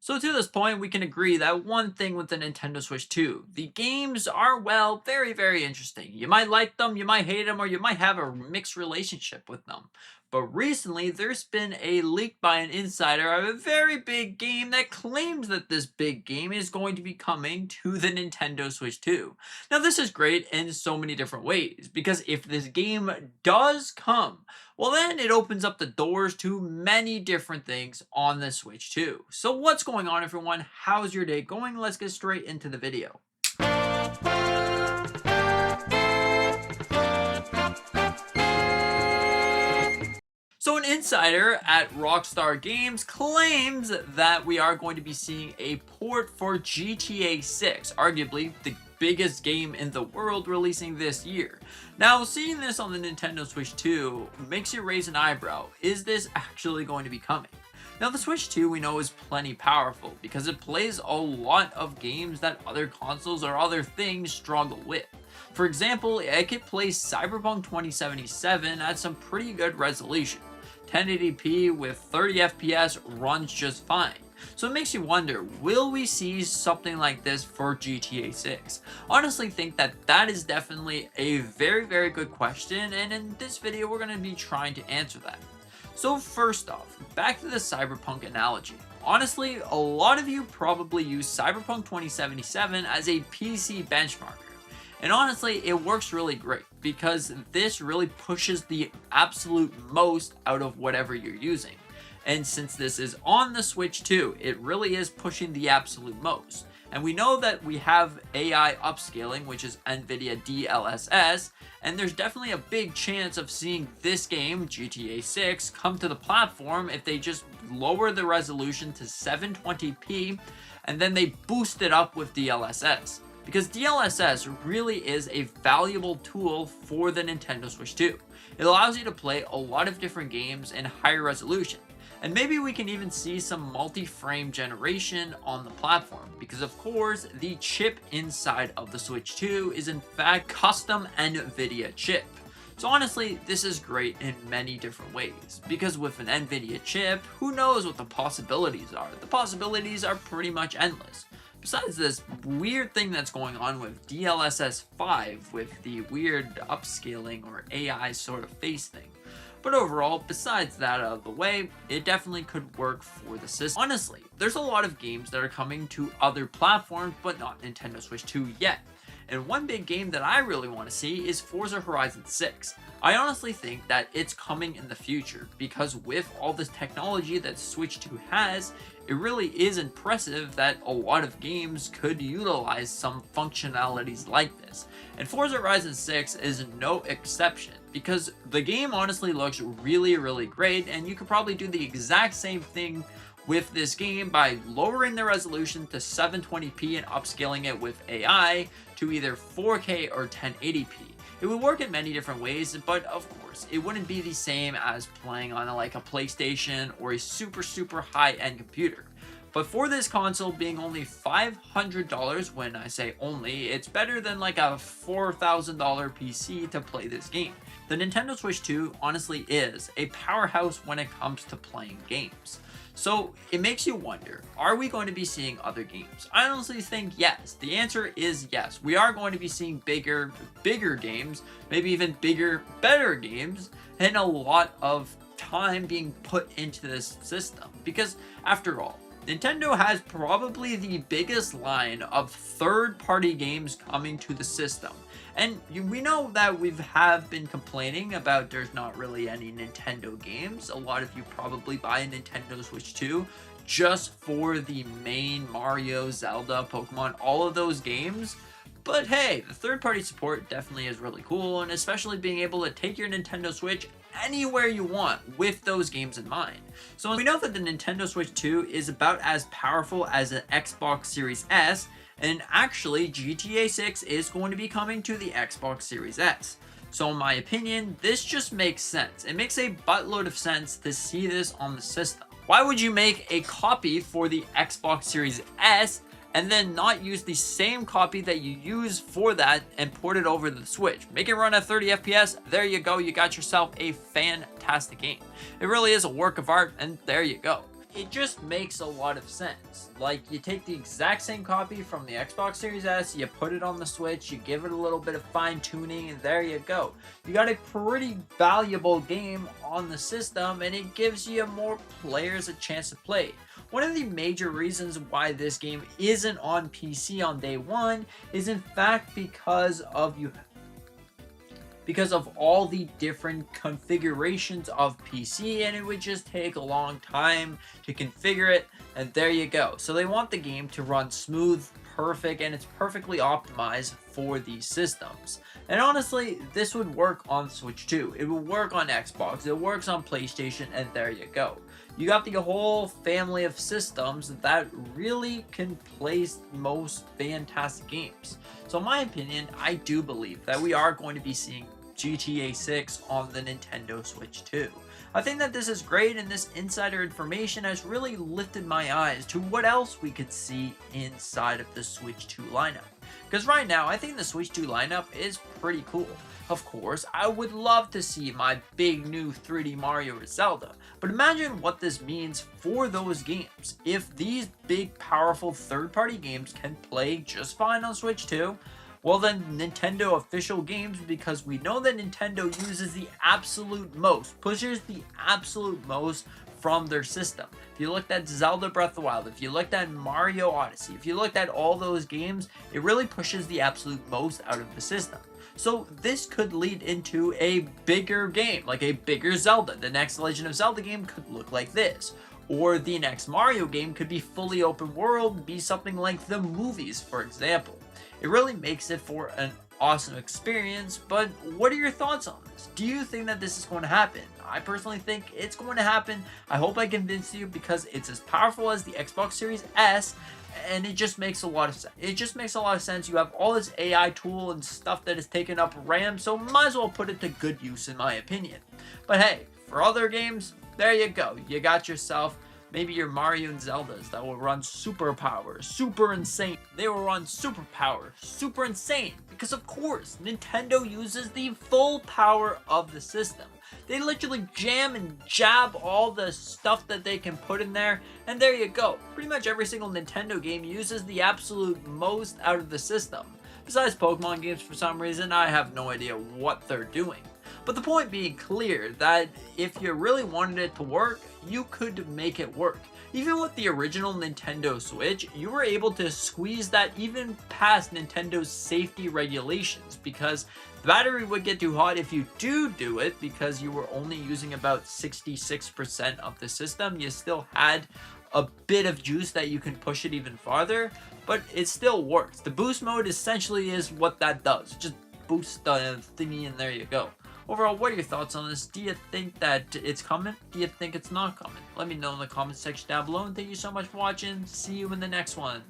So to this point, we can agree that one thing with the Nintendo Switch 2, the games are, well, very, very interesting. You might like them, you might hate them, or you might have a mixed relationship with them. But recently, there's been a leak by an insider of a very big game that claims that this big game is going to be coming to the Nintendo Switch 2. Now, this is great in so many different ways, because if this game does come, well, then it opens up the doors to many different things on the Switch too. So what's going on, everyone? How's your day going? Let's get straight into the video. So an insider at Rockstar Games claims that we are going to be seeing a port for GTA 6, arguably the biggest game in the world, releasing this year. Now, seeing this on the Nintendo Switch 2 makes you raise an eyebrow. Is this actually going to be coming? Now, the Switch 2 we know is plenty powerful because it plays a lot of games that other consoles or other things struggle with. For example, it could play Cyberpunk 2077 at some pretty good resolution. 1080p with 30 FPS runs just fine. So it makes you wonder, will we see something like this for GTA 6? Honestly think that that is definitely a very, very good question, and in this video we're going to be trying to answer that. So first off, back to the Cyberpunk analogy. Honestly, a lot of you probably use Cyberpunk 2077 as a PC benchmarker. And honestly, it works really great because this really pushes the absolute most out of whatever you're using. And since this is on the Switch 2, it really is pushing the absolute most. And we know that we have AI upscaling, which is NVIDIA DLSS, and there's definitely a big chance of seeing this game, GTA 6, come to the platform if they just lower the resolution to 720p and then they boost it up with DLSS. Because DLSS really is a valuable tool for the Nintendo Switch 2. It allows you to play a lot of different games in higher resolution. And maybe we can even see some multi-frame generation on the platform, because of course the chip inside of the Switch 2 is in fact custom NVIDIA chip. So honestly, this is great in many different ways, because with an NVIDIA chip, who knows what the possibilities are? The possibilities are pretty much endless. Besides this weird thing that's going on with DLSS 5 with the weird upscaling or AI sort of face thing. But overall, besides that out of the way, it definitely could work for the system. Honestly, there's a lot of games that are coming to other platforms, but not Nintendo Switch 2 yet. And one big game that I really want to see is Forza Horizon 6. I honestly think that it's coming in the future, because with all this technology that Switch 2 has, it really is impressive that a lot of games could utilize some functionalities like this. And Forza Horizon 6 is no exception, because the game honestly looks really, really great, and you could probably do the exact same thing with this game by lowering the resolution to 720p and upscaling it with AI to either 4K or 1080p. It would work in many different ways, but of course, it wouldn't be the same as playing on like a PlayStation or a super high-end computer. But for this console being only $500, when I say only, it's better than like a $4,000 PC to play this game. The Nintendo Switch 2 honestly is a powerhouse when it comes to playing games. So it makes you wonder, are we going to be seeing other games? I honestly think yes. The answer is yes. We are going to be seeing bigger games, maybe even bigger, better games, and a lot of time being put into this system. Because after all, Nintendo has probably the biggest line of third-party games coming to the system. And we know that we have been complaining about there's not really any Nintendo games. A lot of you probably buy a Nintendo Switch 2 just for the main Mario, Zelda, Pokemon, all of those games. But hey, the third-party support definitely is really cool, and especially being able to take your Nintendo Switch anywhere you want with those games in mind. So we know that the Nintendo Switch 2 is about as powerful as an Xbox Series S, and actually GTA 6 is going to be coming to the Xbox Series S. So in my opinion, this just makes sense. It makes a buttload of sense to see this on the system. Why would you make a copy for the Xbox Series S and then not use the same copy that you use for that and port it over to the Switch? Make it run at 30 FPS, there you go, you got yourself a fantastic game. It really is a work of art, and there you go. it just makes a lot of sense. Like, you take the exact same copy from the Xbox Series S, you put it on the Switch, you give it a little bit of fine tuning, and there you go. You got a pretty valuable game on the system, and it gives you more players a chance to play. One of the major reasons why this game isn't on PC on day one is in fact because of all the different configurations of PC, and it would just take a long time to configure it, and there you go. So they want the game to run smooth, perfect, and it's perfectly optimized for these systems. And honestly, this would work on Switch too. It would work on Xbox, it works on PlayStation, and there you go. You got the whole family of systems that really can play most fantastic games. So in my opinion, I do believe that we are going to be seeing GTA 6 on the Nintendo Switch 2. I think that this is great, and this insider information has really lifted my eyes to what else we could see inside of the Switch 2 lineup. Because right now, I think the Switch 2 lineup is pretty cool. Of course, I would love to see my big new 3D Mario or Zelda, but imagine what this means for those games. If these big, powerful third-party games can play just fine on Switch 2, well then Nintendo official games, because we know that Nintendo uses the absolute most, pushes the absolute most from their system. If you looked at Zelda Breath of the Wild, if you looked at Mario Odyssey, if you looked at all those games, it really pushes the absolute most out of the system. So this could lead into a bigger game, like a bigger Zelda. The next Legend of Zelda game could look like this. Or the next Mario game could be fully open world, be something like the movies, for example. It really makes it for an awesome experience, but what are your thoughts on this? Do you think that this is going to happen? I personally think it's going to happen. I hope I convinced you, because it's as powerful as the Xbox Series S, and it just makes a lot of sense. It just makes a lot of sense. You have all this AI tool and stuff that is taking up RAM, so might as well put it to good use in my opinion. But hey, for other games, there you go. You got yourself maybe your Mario and Zeldas that will run superpower, super insane. They will run superpower, super insane, because of course, Nintendo uses the full power of the system. They literally jam and jab all the stuff that they can put in there, and there you go. Pretty much every single Nintendo game uses the absolute most out of the system. Besides Pokemon games, for some reason, I have no idea what they're doing. But the point being clear that if you really wanted it to work, you could make it work. Even with the original Nintendo Switch, you were able to squeeze that even past Nintendo's safety regulations, because the battery would get too hot if you do it, because you were only using about 66% of the system. You still had a bit of juice that you can push it even farther, but it still works. The boost mode essentially is what that does. Just boost the thingy and there you go. Overall, what are your thoughts on this? Do you think that it's coming? Do you think it's not coming? Let me know in the comment section down below, and thank you so much for watching. See you in the next one.